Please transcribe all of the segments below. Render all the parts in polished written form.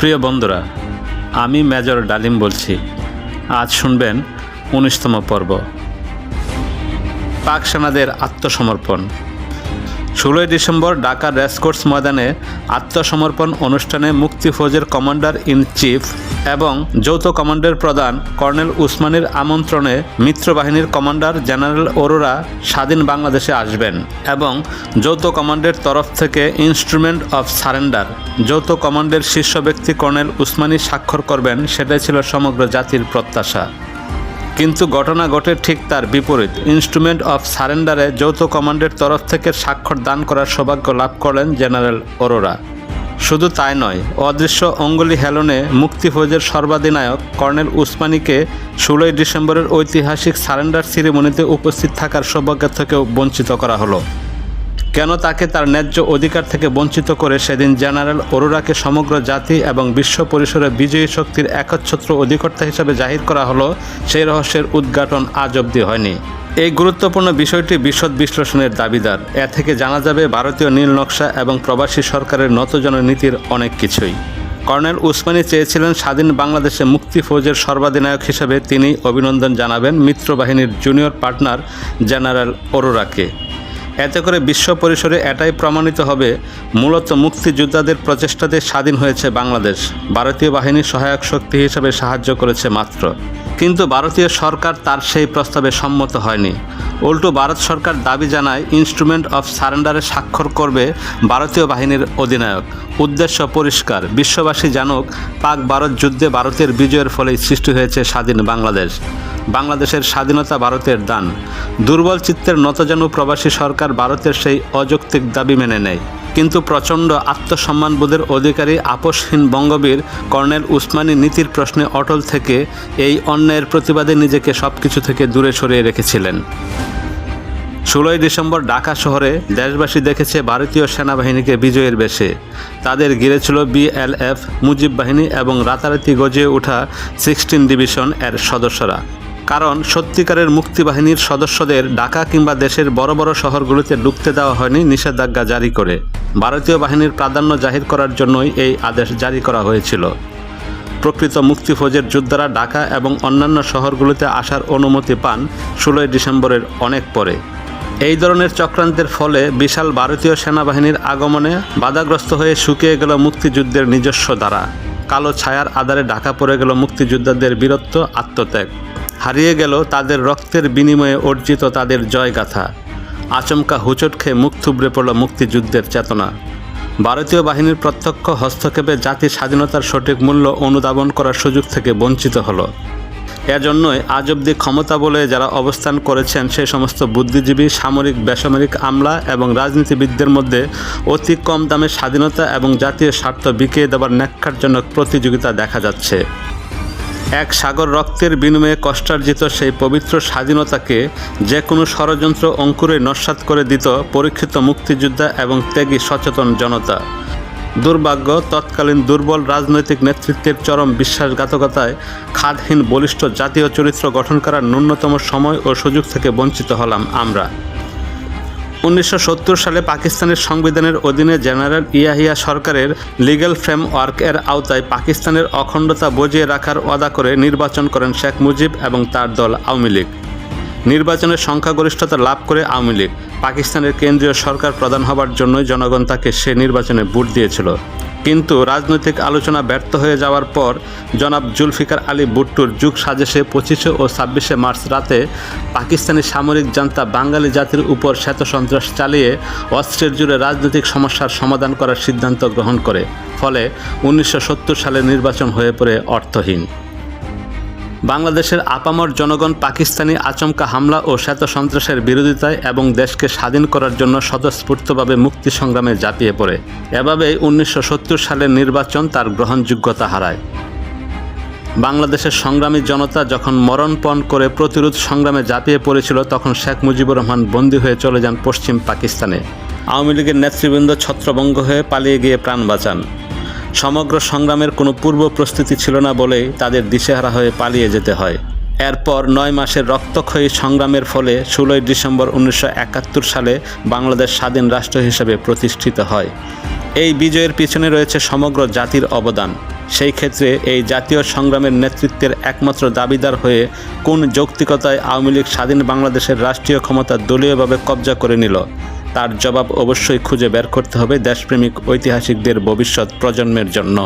প্রিয় বন্ধুরা, আমি মেজর ডালিম বলছি। আজ শুনবেন ১৯তম পর্ব, পাক সেনাদের আত্মসমর্পণ। ১৬ই ডিসেম্বর ঢাকার রেসকোর্স ময়দানে আত্মসমর্পণ অনুষ্ঠানে মুক্তি ফৌজের কমান্ডার ইন চিফ এবং যৌথ কমান্ডের প্রধান কর্নেল উসমানীর আমন্ত্রণে মিত্রবাহিনীর কমান্ডার জেনারেল অরোরা স্বাধীন বাংলাদেশে আসবেন এবং যৌথ কমান্ডের তরফ থেকে ইনস্ট্রুমেন্ট অফ সারেন্ডার যৌথ কমান্ডের শীর্ষ ব্যক্তি কর্নেল উসমানী স্বাক্ষর করবেন, সেটাই ছিল সমগ্র জাতির প্রত্যাশা। কিন্তু ঘটনা ঘটে ঠিক তার বিপরীত। ইনস্ট্রুমেন্ট অফ সারেন্ডারে যৌথ কমান্ডের তরফ থেকে স্বাক্ষর দান করার সৌভাগ্য লাভ করলেন জেনারেল অরোরা। শুধু তাই নয়, অদৃশ্য অঙ্গুলি হেলনে মুক্তি ফৌজের সর্বাধিনায়ক কর্নেল উসমানীকে ১৬ই ডিসেম্বরের ঐতিহাসিক সারেন্ডার সেরিমনিতে উপস্থিত থাকার সৌভাগ্য থেকেও বঞ্চিত করা হলো। কেন তাকে তার ন্যায্য অধিকার থেকে বঞ্চিত করে সেদিন জেনারেল অরোরাকে সমগ্র জাতি এবং বিশ্ব পরিসরে বিজয়ী শক্তির একচ্ছত্র অধিকর্তা হিসেবে জাহির করা হলো, সেই রহস্যের উদ্ঘাটন আজ অবধি হয়নি। এই গুরুত্বপূর্ণ বিষয়টি বিশদ বিশ্লেষণের দাবিদার। এ থেকে জানা যাবে ভারতীয় নীল নকশা এবং প্রবাসী সরকারের নতজন নীতির অনেক কিছুই। কর্নেল উসমানী চেয়েছিলেন স্বাধীন বাংলাদেশে মুক্তি ফৌজের সর্বাধিনায়ক হিসেবে তিনি অভিনন্দন জানাবেন মিত্রবাহিনীর জুনিয়র পার্টনার জেনারেল অরোরাকে। এতে করে বিশ্ব পরিসরে এটাই প্রমাণিত হবে মূলত মুক্তিযোদ্ধাদের প্রচেষ্টাতে স্বাধীন হয়েছে বাংলাদেশ। ভারতীয় বাহিনী সহায়ক শক্তি হিসেবে সাহায্য করেছে মাত্র। কিন্তু ভারতীয় সরকার তার সেই প্রস্তাবে সম্মত হয়নি। উল্টো ভারত সরকার দাবি জানায় ইনস্ট্রুমেন্ট অফ সারেন্ডারে স্বাক্ষর করবে ভারতীয় বাহিনীর অধিনায়ক। উদ্দেশ্য পরিষ্কার, বিশ্ববাসী জানুক পাক ভারত যুদ্ধে ভারতের বিজয়ের ফলেই সৃষ্টি হয়েছে স্বাধীন বাংলাদেশ। বাংলাদেশের স্বাধীনতা ভারতের দান। দুর্বল চিত্তের নতজানু প্রবাসী সরকার ভারতের সেই অযৌক্তিক দাবি মেনে নেয়। কিন্তু প্রচণ্ড আত্মসম্মানবোধের অধিকারী আপোষহীন বঙ্গবীর কর্নেল উসমানী নীতির প্রশ্নে অটল থেকে এই অন্যায়ের প্রতিবাদে নিজেকে সব কিছু থেকে দূরে সরিয়ে রেখেছিলেন। ১৬ই ডিসেম্বর ঢাকা শহরে দেশবাসী দেখেছে ভারতীয় সেনাবাহিনীকে বিজয়ের বেশে। তাদের ঘিরেছিল বিএলএফ, মুজিব বাহিনী এবং রাতারাতি গজিয়ে ওঠা 16 ডিভিশন এর সদস্যরা। কারণ সত্যিকারের মুক্তিবাহিনীর সদস্যদের ঢাকা কিংবা দেশের বড় বড় শহরগুলিতে ঢুকতে দেওয়া হয়নি নিষেধাজ্ঞা জারি করে। ভারতীয় বাহিনীর প্রাধান্য জাহির করার জন্যই এই আদেশ জারি করা হয়েছিল। প্রকৃত মুক্তি ফৌজের যোদ্ধারা ঢাকা এবং অন্যান্য শহরগুলিতে আসার অনুমতি পান ১৬ই ডিসেম্বরের অনেক পরে। এই ধরনের চক্রান্তের ফলে বিশাল ভারতীয় সেনাবাহিনীর আগমনে বাধাগ্রস্ত হয়ে শুকিয়ে গেল মুক্তিযুদ্ধের নিজস্ব ধারা। কালো ছায়ার আধারে ঢাকা পড়ে গেল মুক্তিযোদ্ধাদের বীরত্ব, আত্মত্যাগ। হারিয়ে গেল তাদের রক্তের বিনিময়ে অর্জিত তাদের জয়গাথা। আচমকা হুঁচট খেয়ে মুখ থুবড়ে পড়ল মুক্তিযুদ্ধের চেতনা। ভারতীয় বাহিনীর প্রত্যক্ষ হস্তক্ষেপে জাতির স্বাধীনতার সঠিক মূল্য অনুধাবন করার সুযোগ থেকে বঞ্চিত হলো। এজন্যই আজ অবধি ক্ষমতা বলে যারা অবস্থান করেছেন সেই সমস্ত বুদ্ধিজীবী, সামরিক, বেসামরিক আমলা এবং রাজনীতিবিদদের মধ্যে অতি কম দামে স্বাধীনতা এবং জাতীয় স্বার্থ বিকিয়ে দেওয়ার ন্যাক্কারজনক প্রতিযোগিতা দেখা যাচ্ছে। এক সাগর রক্তের বিনিময়ে কষ্টার্জিত সেই পবিত্র স্বাধীনতাকে যে কোনো ষড়যন্ত্র অঙ্কুরে নস্যাৎ করে দিত পরীক্ষিত মুক্তিযোদ্ধা এবং ত্যাগী সচেতন জনতা। দুর্ভাগ্য, তৎকালীন দুর্বল রাজনৈতিক নেতৃত্বের চরম বিশ্বাসঘাতকতায় খাদহীন বলিষ্ঠ জাতীয় চরিত্র গঠন করার ন্যূনতম সময় ও সুযোগ থেকে বঞ্চিত হলাম আমরা। ১৯৭০ সালে পাকিস্তানের সংবিধানের অধীনে জেনারেল ইয়াহিয়া সরকারের লিগ্যাল ফ্রেমওয়ার্ক এর আওতায় পাকিস্তানের অখণ্ডতা বজিয়ে রাখার ওয়াদা করে নির্বাচন করেন শেখ মুজিব এবং তার দল আওয়ামী লীগ। নির্বাচনের সংখ্যাগরিষ্ঠতা লাভ করে আওয়ামী লীগ পাকিস্তানের কেন্দ্রীয় সরকার প্রধান হবার জন্যই জনগণ তাকে সে নির্বাচনে ভোট দিয়েছিল। কিন্তু রাজনৈতিক আলোচনা ব্যর্থ হয়ে যাওয়ার পর জনাব জুলফিকার আলী ভুট্টোর যুগ সাজেশে ২৫ ও ২৬শে মার্চ রাতে পাকিস্তানি সামরিক জান্তা বাঙালি জাতির উপর শ্বেতসন্ত্রাস চালিয়ে অস্ত্রের জুড়ে রাজনৈতিক সমস্যার সমাধান করার সিদ্ধান্ত গ্রহণ করে। ফলে ১৯৭০ সালের নির্বাচন হয়ে পড়ে অর্থহীন। বাংলাদেশের আপামর জনগণ পাকিস্তানি আচমকা হামলা ও শ্বেত সন্ত্রাসের বিরোধিতায় এবং দেশকে স্বাধীন করার জন্য স্বতঃস্ফূর্তভাবে মুক্তি সংগ্রামে ঝাঁপিয়ে পড়ে। এভাবেই ১৯৭০ সালের নির্বাচন তার গ্রহণযোগ্যতা হারায়। বাংলাদেশের সংগ্রামী জনতা যখন মরণপণ করে প্রতিরোধ সংগ্রামে ঝাঁপিয়ে পড়েছিল, তখন শেখ মুজিবুর রহমান বন্দী হয়ে চলে যান পশ্চিম পাকিস্তানে। আওয়ামী লীগের নেতৃবৃন্দ ছত্রভঙ্গ হয়ে পালিয়ে গিয়ে প্রাণ বাঁচান। সমগ্র সংগ্রামের কোনো পূর্ব প্রস্তুতি ছিল না বলেই তাদের দিশেহারা হয়ে পালিয়ে যেতে হয়। এরপর ৯ মাসের রক্তক্ষয়ী সংগ্রামের ফলে ১৬ই ডিসেম্বর ১৯৭১ সালে বাংলাদেশ স্বাধীন রাষ্ট্র হিসেবে প্রতিষ্ঠিত হয়। এই বিজয়ের পিছনে রয়েছে সমগ্র জাতির অবদান। সেই ক্ষেত্রে এই জাতীয় সংগ্রামের নেতৃত্বের একমাত্র দাবিদার হয়ে কোন যৌক্তিকতায় আওয়ামী লীগ স্বাধীন বাংলাদেশের রাষ্ট্রীয় ক্ষমতা দলীয়ভাবে কব্জা করে নিল, তার জবাব অবশ্যই খুঁজে বের করতে হবে দেশপ্রেমিক ঐতিহাসিকদের ভবিষ্যৎ প্রজন্মের জন্য।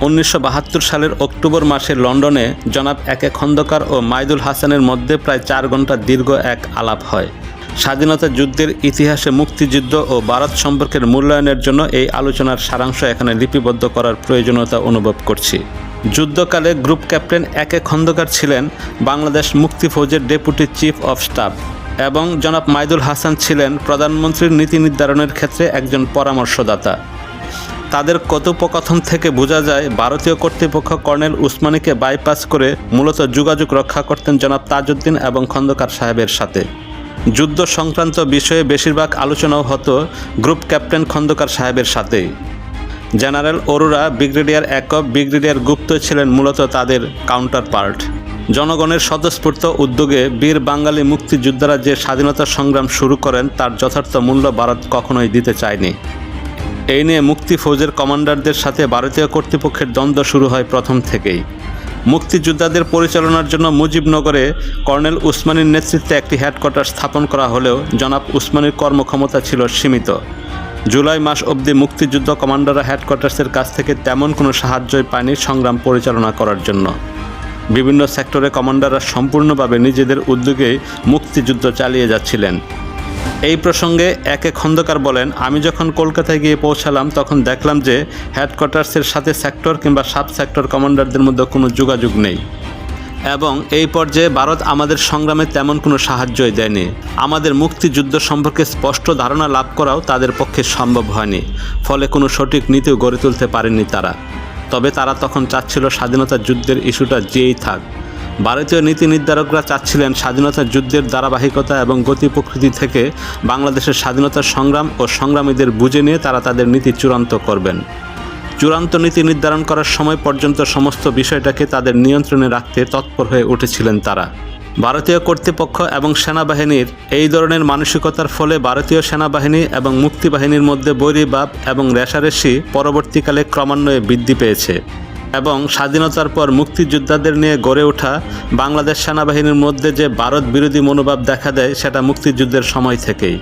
1972 সালের অক্টোবর মাসে লন্ডনে জনাব একে খন্দকার ও মাইদুল হাসানের মধ্যে প্রায় 4 ঘন্টা দীর্ঘ এক আলাপ হয়। স্বাধীনতা যুদ্ধের ইতিহাসে মুক্তিযুদ্ধ ও ভারত সম্পর্কের মূল্যায়নের জন্য এই আলোচনার সারাংশ এখানে লিপিবদ্ধ করার প্রয়োজনীয়তা অনুভব করছি। যুদ্ধকালে গ্রুপ ক্যাপ্টেন একে খন্দকার ছিলেন বাংলাদেশ মুক্তি ফৌজের ডেপুটি চিফ অফ স্টাফ এবং জনাব মাইদুল হাসান ছিলেন প্রধানমন্ত্রীর নীতি নির্ধারণের ক্ষেত্রে একজন পরামর্শদাতা। তাদের কথোপকথন থেকে বোঝা যায় ভারতীয় কর্তৃপক্ষ কর্নেল উসমানীকে বাইপাস করে মূলত যোগাযোগ রক্ষা করতেন জনাব তাজউদ্দিন এবং খন্দকার সাহেবের সাথে। যুদ্ধ সংক্রান্ত বিষয়ে বেশিরভাগ আলোচনাও হতো গ্রুপ ক্যাপ্টেন খন্দকার সাহেবের সাথেই। জেনারেল অরোরা, ব্রিগেডিয়ার একব, ব্রিগেডিয়ার গুপ্ত ছিলেন মূলত তাদের কাউন্টার পার্ট। জনগণের স্বতঃস্ফূর্ত উদ্যোগে বীর বাঙালি মুক্তিযোদ্ধারা যে স্বাধীনতা সংগ্রাম শুরু করেন তার যথার্থ মূল্য ভারত কখনোই দিতে চায়নি। এই নিয়ে মুক্তি ফৌজের কমান্ডারদের সাথে ভারতীয় কর্তৃপক্ষের দ্বন্দ্ব শুরু হয় প্রথম থেকেই। মুক্তিযোদ্ধাদের পরিচালনার জন্য মুজিবনগরে কর্নেল উসমানীর নেতৃত্বে একটি হেডকোয়ার্টার স্থাপন করা হলেও জনাব উসমানীর কর্মক্ষমতা ছিল সীমিত। জুলাই মাস অবধি মুক্তিযুদ্ধ কমান্ডাররা হেডকোয়ার্টার্সের কাছ থেকে তেমন কোনো সাহায্যই পায়নি সংগ্রাম পরিচালনা করার জন্য। বিভিন্ন সেক্টরে কমান্ডাররা সম্পূর্ণভাবে নিজেদের উদ্যোগে মুক্তিযুদ্ধ চালিয়ে যাচ্ছিলেন। এই প্রসঙ্গে একে খন্দকার বলেন, আমি যখন কলকাতায় গিয়ে পৌঁছালাম তখন দেখলাম যে হেডকোয়ার্টার্সের সাথে সেক্টর কিংবা সাব সেক্টর কমান্ডারদের মধ্যে কোনো যোগাযোগ নেই এবং এই পর্যায়ে ভারত আমাদের সংগ্রামে তেমন কোনো সাহায্যই দেয়নি। আমাদের মুক্তিযুদ্ধ সম্পর্কে স্পষ্ট ধারণা লাভ করাও তাদের পক্ষে সম্ভব হয়নি, ফলে কোনো সঠিক নীতিও গড়ে তুলতে পারেননি তারা। তবে তারা তখন চাচ্ছিল স্বাধীনতা যুদ্ধের ইস্যুটা যেই থাক। ভারতীয় নীতি নির্ধারকরা চাচ্ছিলেন স্বাধীনতা যুদ্ধের ধারাবাহিকতা এবং গতি প্রকৃতি থেকে বাংলাদেশের স্বাধীনতা সংগ্রাম ও সংগ্রামীদের বুঝে নিয়ে তারা তাদের নীতি চূড়ান্ত করবেন। চূড়ান্ত নীতি নির্ধারণ করার সময় পর্যন্ত সমস্ত বিষয়টাকে তাদের নিয়ন্ত্রণে রাখতে তৎপর হয়ে উঠেছিলেন তারা। ভারতীয় কর্তৃপক্ষ এবং সেনাবাহিনীর এই ধরনের মানসিকতার ফলে ভারতীয় সেনাবাহিনী এবং মুক্তিবাহিনীর মধ্যে বৈরীভাব এবং রেষারেষি পরবর্তীকালে ক্রমান্বয়ে বৃদ্ধি পেয়েছে এবং স্বাধীনতার পর মুক্তিযোদ্ধাদের নিয়ে গড়ে ওঠা বাংলাদেশ সেনাবাহিনীর মধ্যে যে ভারত বিরোধী মনোভাব দেখা দেয় সেটা মুক্তিযুদ্ধের সময় থেকেই।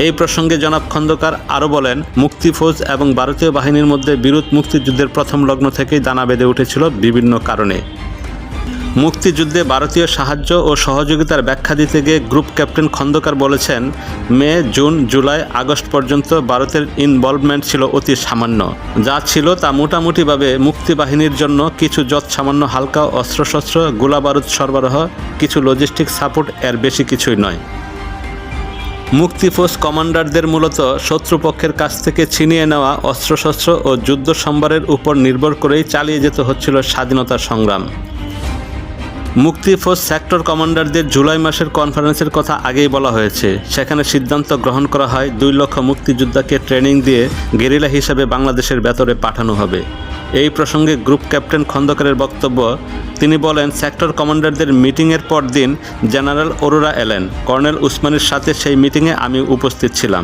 এই প্রসঙ্গে জনাব খন্দকার আরও বলেন, মুক্তি ফৌজ এবং ভারতীয় বাহিনীর মধ্যে বিরোধ মুক্তিযুদ্ধের প্রথম লগ্ন থেকেই দানা বেঁধে উঠেছিল বিভিন্ন কারণে। মুক্তিযুদ্ধে ভারতীয় সাহায্য ও সহযোগিতার ব্যাখ্যা দিতে গিয়ে গ্রুপ ক্যাপ্টেন খন্দকার বলেছেন, মে, জুন, জুলাই, আগস্ট পর্যন্ত ভারতের ইনভলভমেন্ট ছিল অতি সামান্য। যা ছিল তা মোটামুটিভাবে মুক্তিবাহিনীর জন্য কিছু সামান্য হালকা অস্ত্রশস্ত্র, গোলাবারুদ সরবরাহ, কিছু লজিস্টিক সাপোর্ট, এর বেশি কিছুই নয়। মুক্তিফৌজ কমান্ডারদের মূলত শত্রুপক্ষের কাছ থেকে ছিনিয়ে নেওয়া অস্ত্রশস্ত্র ও যুদ্ধ সম্ভারের উপর নির্ভর করেই চালিয়ে যেতে হচ্ছিল স্বাধীনতা সংগ্রাম। মুক্তিফৌজ সেক্টর কমান্ডারদের জুলাই মাসের কনফারেন্সের কথা আগেই বলা হয়েছে। সেখানে সিদ্ধান্ত গ্রহণ করা হয় 2 লক্ষ মুক্তিযোদ্ধাকে ট্রেনিং দিয়ে গেরিলা হিসাবে বাংলাদেশের ভেতরে পাঠানো হবে। এই প্রসঙ্গে গ্রুপ ক্যাপ্টেন খন্দকারের বক্তব্য, তিনি বলেন, সেক্টর কমান্ডারদের মিটিংয়ের পর দিন জেনারেল অরোরা এলেন। কর্নেল উসমানীর সাথে সেই মিটিংয়ে আমি উপস্থিত ছিলাম।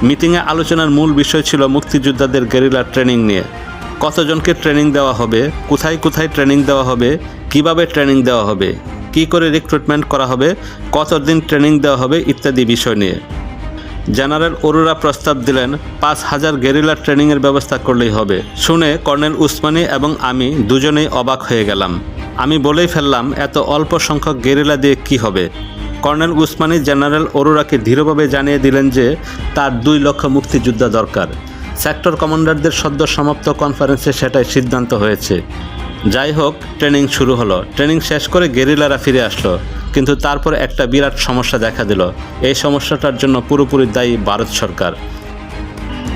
মিটিংয়ে আলোচনার মূল বিষয় ছিল মুক্তিযোদ্ধাদের গেরিলা ট্রেনিং নিয়ে। কতজনকে ট্রেনিং দেওয়া হবে, কোথায় কোথায় ট্রেনিং দেওয়া হবে, কিভাবে ট্রেনিং দেওয়া হবে, কী করে রিক্রুটমেন্ট করা হবে, কতদিন ট্রেনিং দেওয়া হবে ইত্যাদি বিষয় নিয়ে। জেনারেল অরোরা প্রস্তাব দিলেন 5000 গেরিলা ট্রেনিংয়ের ব্যবস্থা করলেই হবে। শুনে কর্নেল উসমানী এবং আমি দুজনেই অবাক হয়ে গেলাম। আমি বলেই ফেললাম, এত অল্প সংখ্যক গেরিলা দিয়ে কি হবে? কর্নেল উসমানী জেনারেল অরোরাকে দৃঢ়ভাবে জানিয়ে দিলেন যে তার 2 লক্ষ মুক্তিযোদ্ধা দরকার। সেক্টর কমান্ডারদের সদ্য সমাপ্ত কনফারেন্সে সেটাই সিদ্ধান্ত হয়েছে। যাই হোক, ট্রেনিং শুরু হলো। ট্রেনিং শেষ করে গেরিলারা ফিরে আসলো, কিন্তু তারপর একটা বিরাট সমস্যা দেখা দিল। এই সমস্যাটার জন্য পুরোপুরি দায়ী ভারত সরকার।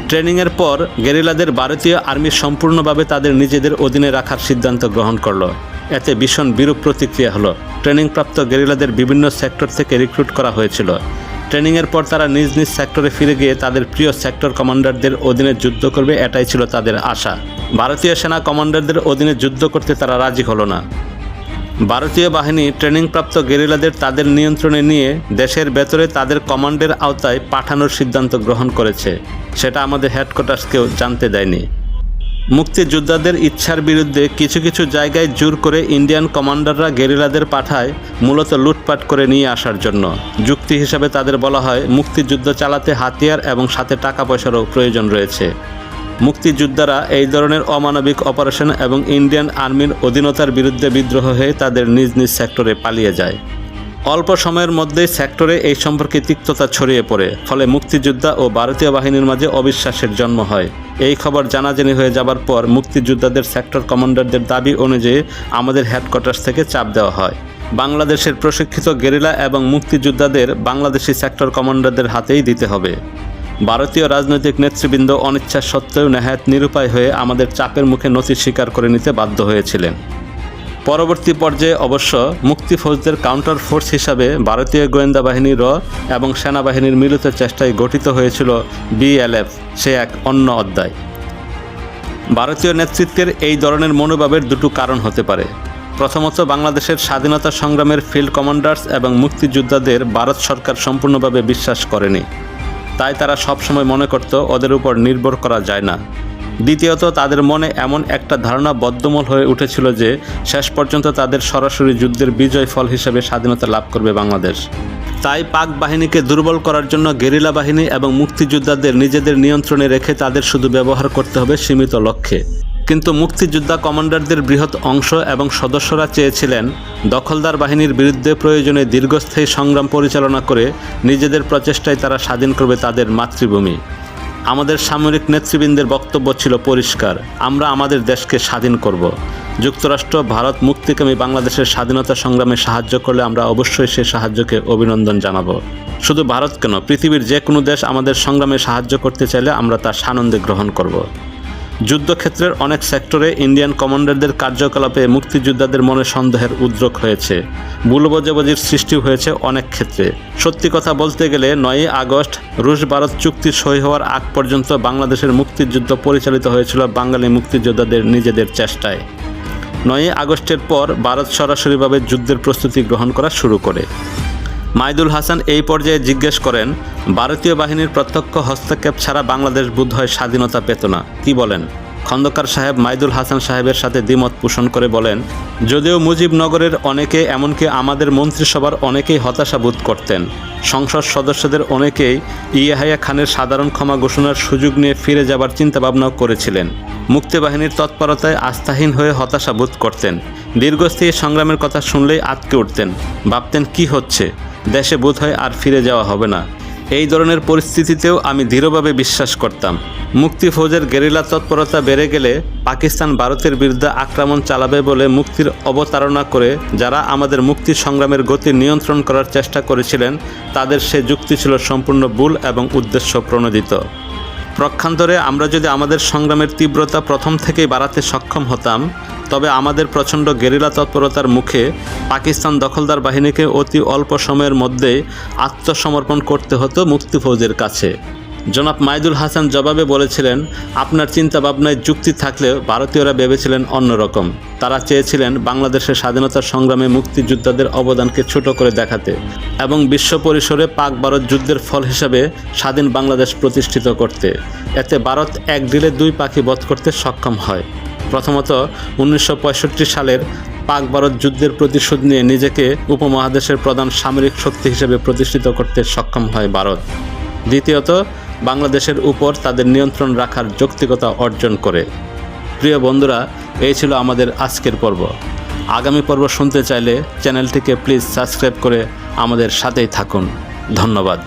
ট্রেনিংয়ের পর গেরিলাদের ভারতীয় আর্মি সম্পূর্ণভাবে তাদের নিজেদের অধীনে রাখার সিদ্ধান্ত গ্রহণ করলো। এতে ভীষণ বিরূপ প্রতিক্রিয়া হলো। ট্রেনিংপ্রাপ্ত গেরিলাদের বিভিন্ন সেক্টর থেকে রিক্রুট করা হয়েছিল। ট্রেনিংয়ের পর তারা নিজ নিজ সেক্টরে ফিরে গিয়ে তাদের প্রিয় সেক্টর কমান্ডারদের অধীনে যুদ্ধ করবে, এটাই ছিল তাদের আশা। ভারতীয় সেনা কমান্ডারদের অধীনে যুদ্ধ করতে তারা রাজি হলো না। ভারতীয় বাহিনী ট্রেনিংপ্রাপ্ত গেরিলাদের তাদের নিয়ন্ত্রণে নিয়ে দেশের ভেতরে তাদের কমান্ডের আওতায় পাঠানোর সিদ্ধান্ত গ্রহণ করেছে, সেটা আমাদের হেডকোয়ার্টার্সকেও জানতে দেয়নি। মুক্তিযোদ্ধাদের ইচ্ছার বিরুদ্ধে কিছু কিছু জায়গায় জোর করে ইন্ডিয়ান কমান্ডাররা গেরিলাদের পাঠায় মূলত লুটপাট করে নিয়ে আসার জন্য। যুক্তি হিসাবে তাদের বলা হয় মুক্তিযুদ্ধ চালাতে হাতিয়ার এবং সাথে টাকা পয়সারও প্রয়োজন রয়েছে। মুক্তিযোদ্ধারা এই ধরনের অমানবিক অপারেশন এবং ইন্ডিয়ান আর্মির অধীনতার বিরুদ্ধে বিদ্রোহ হয়ে তাদের নিজ নিজ সেক্টরে পালিয়ে যায়। অল্প সময়ের মধ্যেই সেক্টরে এই সম্পর্কে তিক্ততা ছড়িয়ে পড়ে, ফলে মুক্তিযোদ্ধা ও ভারতীয় বাহিনীর মাঝে অবিশ্বাসের জন্ম হয়। এই খবর জানাজানি হয়ে যাবার পর মুক্তিযোদ্ধাদের সেক্টর কমান্ডারদের দাবি অনুযায়ী আমাদের হেডকোয়ার্টার্স থেকে চাপ দেওয়া হয় বাংলাদেশের প্রশিক্ষিত গেরিলা এবং মুক্তিযোদ্ধাদের বাংলাদেশি সেক্টর কমান্ডারদের হাতেই দিতে হবে। ভারতীয় রাজনৈতিক নেতৃবৃন্দ অনিচ্ছা সত্ত্বেও নেহায়েত নিরুপায় হয়ে আমাদের চাপের মুখে নথি স্বীকার করে নিতে বাধ্য হয়েছিলেন। পরবর্তী পর্যায়ে অবশ্য মুক্তিফৌজদের কাউন্টার ফোর্স হিসাবে ভারতীয় গোয়েন্দা বাহিনী র এবং সেনাবাহিনীর মিলিত চেষ্টায় গঠিত হয়েছিল BLF, সে এক অন্য অধ্যায়। ভারতীয় নেতৃত্বের এই ধরনের মনোভাবের দুটো কারণ হতে পারে। প্রথমত, বাংলাদেশের স্বাধীনতা সংগ্রামের ফিল্ড কমান্ডার্স এবং মুক্তিযোদ্ধাদের ভারত সরকার সম্পূর্ণভাবে বিশ্বাস করেনি, তাই তারা সবসময় মনে করত ওদের উপর নির্ভর করা যায় না। দ্বিতীয়ত, তাদের মনে এমন একটা ধারণা বদ্ধমূল হয়ে উঠেছিল যে শেষ পর্যন্ত তাদের সরাসরি যুদ্ধের বিজয় ফল হিসেবে স্বাধীনতা লাভ করবে বাংলাদেশ। তাই পাক বাহিনীকে দুর্বল করার জন্য গেরিলা বাহিনী এবং মুক্তিযোদ্ধাদের নিজেদের নিয়ন্ত্রণে রেখে তাদের শুধু ব্যবহার করতে হবে সীমিত লক্ষ্যে। কিন্তু মুক্তিযোদ্ধা কমান্ডারদের বৃহৎ অংশ এবং সদস্যরা চেয়েছিলেন দখলদার বাহিনীর বিরুদ্ধে প্রয়োজনে দীর্ঘস্থায়ী সংগ্রাম পরিচালনা করে নিজেদের প্রচেষ্টায় তারা স্বাধীন করবে তাদের মাতৃভূমি। আমাদের সামরিক নেতৃবৃন্দের বক্তব্য ছিল পরিষ্কার, আমরা আমাদের দেশকে স্বাধীন করব। যুক্তরাষ্ট্র, ভারত মুক্তিকামী বাংলাদেশের স্বাধীনতা সংগ্রামে সাহায্য করলে আমরা অবশ্যই সেই সাহায্যকে অভিনন্দন জানাব। শুধু ভারত কেন, পৃথিবীর যে কোনো দেশ আমাদের সংগ্রামে সাহায্য করতে চাইলে আমরা তা সানন্দে গ্রহণ করব। যুদ্ধক্ষেত্রের অনেক সেক্টরে ইন্ডিয়ান কমান্ডারদের কার্যকলাপে মুক্তিযোদ্ধাদের মনে সন্দেহের উদ্রেক হয়েছে, ভুল বোঝাবুঝির সৃষ্টি হয়েছে অনেক ক্ষেত্রে। সত্যি কথা বলতে গেলে 9ই আগস্ট রুশ ভারত চুক্তি সই হওয়ার আগ পর্যন্ত বাংলাদেশের মুক্তিযুদ্ধ পরিচালিত হয়েছিল বাঙালি মুক্তিযোদ্ধাদের নিজেদের চেষ্টায়। 9ই আগস্টের পর ভারত সরাসরিভাবে যুদ্ধের প্রস্তুতি গ্রহণ করা শুরু করে। মাইদুল হাসান এই পর্যায়ে জিজ্ঞেস করেন, ভারতীয় বাহিনীর প্রত্যক্ষ হস্তক্ষেপ ছাড়া বাংলাদেশ বোধহয় স্বাধীনতা পেত না, কি বলেন? খন্দকার সাহেব মাইদুল হাসান সাহেবের সাথে দ্বিমত পোষণ করে বলেন, যদিও মুজিবনগরের অনেকে, এমনকি আমাদের মন্ত্রিসভার অনেকেই হতাশা বোধ করতেন, সংসদ সদস্যদের অনেকেই ইয়াহিয়া খানের সাধারণ ক্ষমা ঘোষণার সুযোগ নিয়ে ফিরে যাবার চিন্তাভাবনাও করেছিলেন। মুক্তিবাহিনীর তৎপরতায় আস্থাহীন হয়ে হতাশা বোধ করতেন। দীর্ঘস্থায়ী সংগ্রামের কথা শুনলেই আটকে উঠতেন, ভাবতেন কি হচ্ছে, দেশে বোধহয় আর ফিরে যাওয়া হবে না। এই ধরনের পরিস্থিতিতেও আমি দৃঢ়ভাবে বিশ্বাস করতাম মুক্তিফৌজের গেরিলা তৎপরতা বেড়ে গেলে পাকিস্তান ভারতের বিরুদ্ধে আক্রমণ চালাবে বলে মুক্তির অবতারণা করে যারা আমাদের মুক্তি সংগ্রামের গতি নিয়ন্ত্রণ করার চেষ্টা করেছিলেন তাদের সে যুক্তি ছিল সম্পূর্ণ ভুল এবং উদ্দেশ্য প্রণোদিত। পক্ষান্তরে আমরা যদি আমাদের সংগ্রামের তীব্রতা প্রথম থেকেই বাড়াতে সক্ষম হতাম, তবে আমাদের প্রচণ্ড গেরিলা তৎপরতার মুখে পাকিস্তান দখলদার বাহিনীকে অতি অল্প সময়ের মধ্যেই আত্মসমর্পণ করতে হতো মুক্তিফৌজের কাছে। জনাব মাইদুল হাসান জবাবে বলেছিলেন, আপনার চিন্তাভাবনায় যুক্তি থাকলেও ভারতীয়রা ভেবেছিলেন অন্যরকম। তারা চেয়েছিলেন বাংলাদেশের স্বাধীনতা সংগ্রামে মুক্তিযোদ্ধাদের অবদানকে ছোট করে দেখাতে এবং বিশ্ব পরিসরে পাক ভারত যুদ্ধের ফল হিসাবে স্বাধীন বাংলাদেশ প্রতিষ্ঠিত করতে। এতে ভারত এক ঢিলে দুই পাখি বধ করতে সক্ষম হয়। প্রথমত, 1965 সালের পাক ভারত যুদ্ধের প্রতিশোধ নিয়ে নিজেকে উপমহাদেশের প্রধান সামরিক শক্তি হিসেবে প্রতিষ্ঠিত করতে সক্ষম হয় ভারত। দ্বিতীয়ত, বাংলাদেশের উপর তাদের নিয়ন্ত্রণ রাখার যৌক্তিকতা অর্জন করে। প্রিয় বন্ধুরা, এই ছিল আমাদের আজকের পর্ব। আগামী পর্ব শুনতে চাইলে চ্যানেলটিকে প্লিজ সাবস্ক্রাইব করে আমাদের সাথেই থাকুন। ধন্যবাদ।